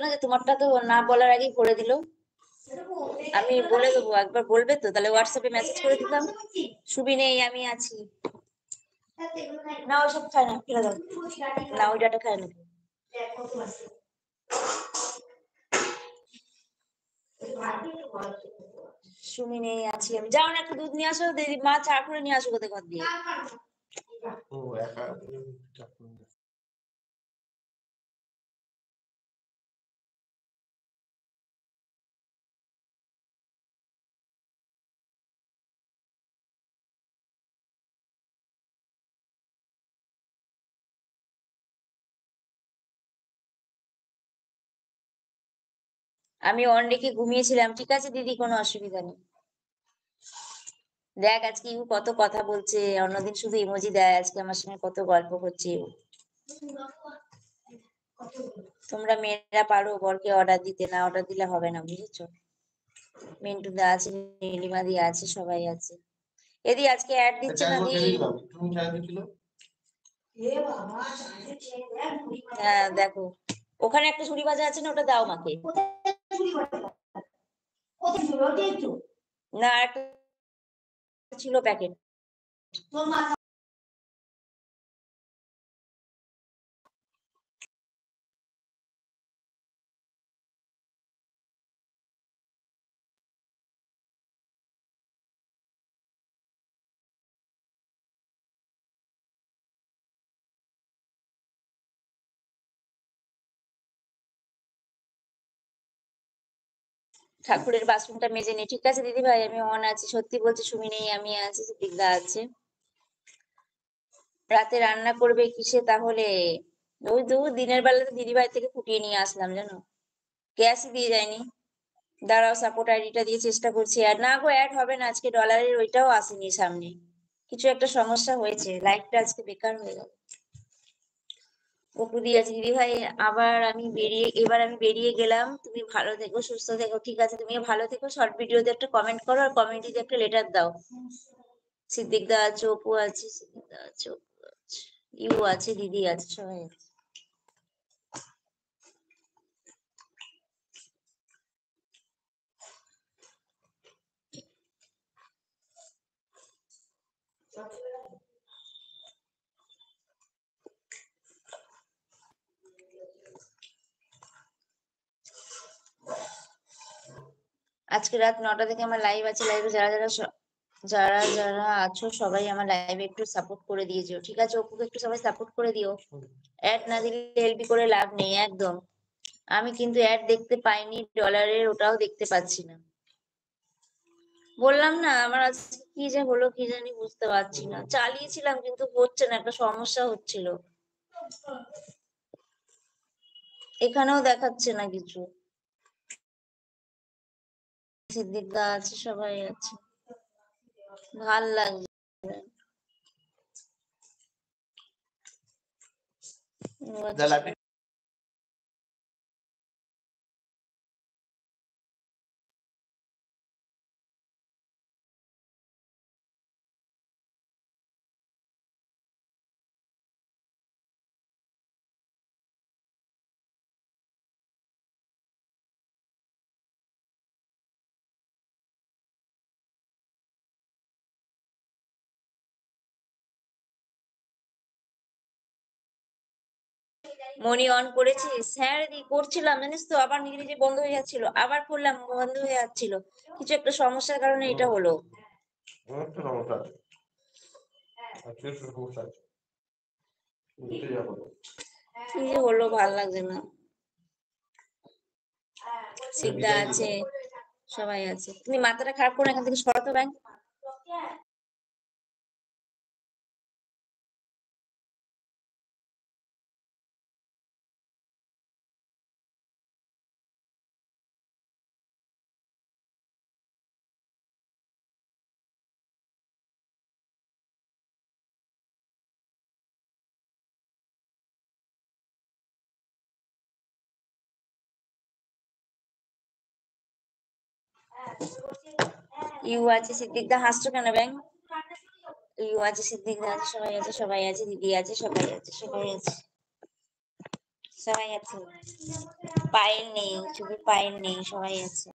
না যে তোমারটা তো না বলার আগেই করে দিল। আমি বলে দেবো, একবার বলবে তো, তাহলে হোয়াটসঅ্যাপে মেসেজ করে দিতাম সুবি নেই আমি আছি। না ওসব খায় না, ফেলে দাও। না ওই ডাটা খায় না। সুমি নেই আছি আমি। যাও না, একটু দুধ নিয়ে আসো, দিদি মা চা করে নিয়ে আসো কোথায় ঘর দিয়ে। আমি অন রেখে ঘুমিয়েছিলাম, ঠিক আছে দিদি, কোনো অসুবিধা নেই। দেখ আজকে ইউ কত কথা বলছে, অন্যদিন শুধু ইমোজি দেয়, আজকে আমার সঙ্গে কত গল্প করছে ইউ। তোমরা মেয়েরা পারো বরকে অর্ডার দিতে, না অর্ডার দিলে হবে না, বুঝেছো? মিন্টু দা আছে, নীলিমা দি আছে, সবাই আছে। এদি আজকে অ্যাড দিচ্ছে না দি। হ্যাঁ দেখো, ওখানে একটা ঝুড়ি ভাজা আছে না, ওটা দাও মাকে। না একটা ছিল প্যাকেট। ঠাকুরের বাথরুমটা মেজে নি, ঠিক আছে দিদি ভাই, আমি অন আছি, সত্যি বলছি, সুমি নেই আমি আছি, দিদা আছে। রাতে রান্না করবে কিসে তাহলে? ওই দু দিনের বেলাতে দিদি ভাই থেকে ফুটিয়ে নিয়ে আসলাম, জানো, গ্যাসই দিয়ে যায়নি। দাঁড়াও, সাপোর্ট আইডিটা দিয়ে চেষ্টা করছি। আর না গো, অ্যাড হবে না আজকে, ডলারের ওইটাও আসেনি সামনে, কিছু একটা সমস্যা হয়েছে, লাইভটা আজকে বেকার হয়ে গেল। অপু আছে, দিদি ভাই এবার আমি বেরিয়ে গেলাম, তুমি ভালো থেকো, সুস্থ থেকো, ঠিক আছে, তুমি ভালো থেকো। শর্ট ভিডিওতে একটা কমেন্ট করো, আর কমেন্টে একটা লেটার দাও। সিদ্দিক দা আছে, অপু আছে, সিদ্দিক দা আছে, অপু আছে, ইউ আছে, দিদি আছে, সবাই আছে। আজকে রাত 9টা থেকে আমার লাইভ আছে, লাইভে যারা যারা আছো সবাই আমার লাইভে একটু সাপোর্ট করে দিয়েছো, ঠিক আছে? অপুকে একটু সবাই সাপোর্ট করে দিও। অ্যাড না দিলে এলবি করে লাভ নেই একদম। আমি কিন্তু অ্যাড দেখতে পাইনি ডলারের, ওটাও দেখতে পাচ্ছি না। বললাম না, আমার আজকে কি যে হলো কি জানি, বুঝতে পারছি না। চালিয়েছিলাম কিন্তু হচ্ছে না, একটা সমস্যা হচ্ছিল। এখানেও দেখাচ্ছে না কিছু। সিদ্দিক দা আছে, সবাই আছে, ভাল লাগছে। মনি অন করেছিস? হ্যাঁ রে করছিলাম, জানিস তো, আবার নিজে নিজে বন্ধ হয়ে যাচ্ছিল, আবার করলাম বন্ধ হয়ে যাচ্ছিল, কিছু একটা সমস্যার কারণে এটা হলো। কি যে হলো, ভাল লাগছে না। সিদ্ধা আছে, সবাই আছে। তুমি মাথাটা খারাপ করে এখান থেকে সরাতো ব্যাংক। ইউ আছে, সিদ্দিক দা হাসছো কেন ব্যাংক? ইউ আছে, সিদ্দিক দা আছে, সবাই আছে, সবাই আছে, দিদি আছে, সবাই আছে, সবাই আছে। সবাই আছে। পায়েল নেই, শুধু পায়েল নেই, সবাই আছে।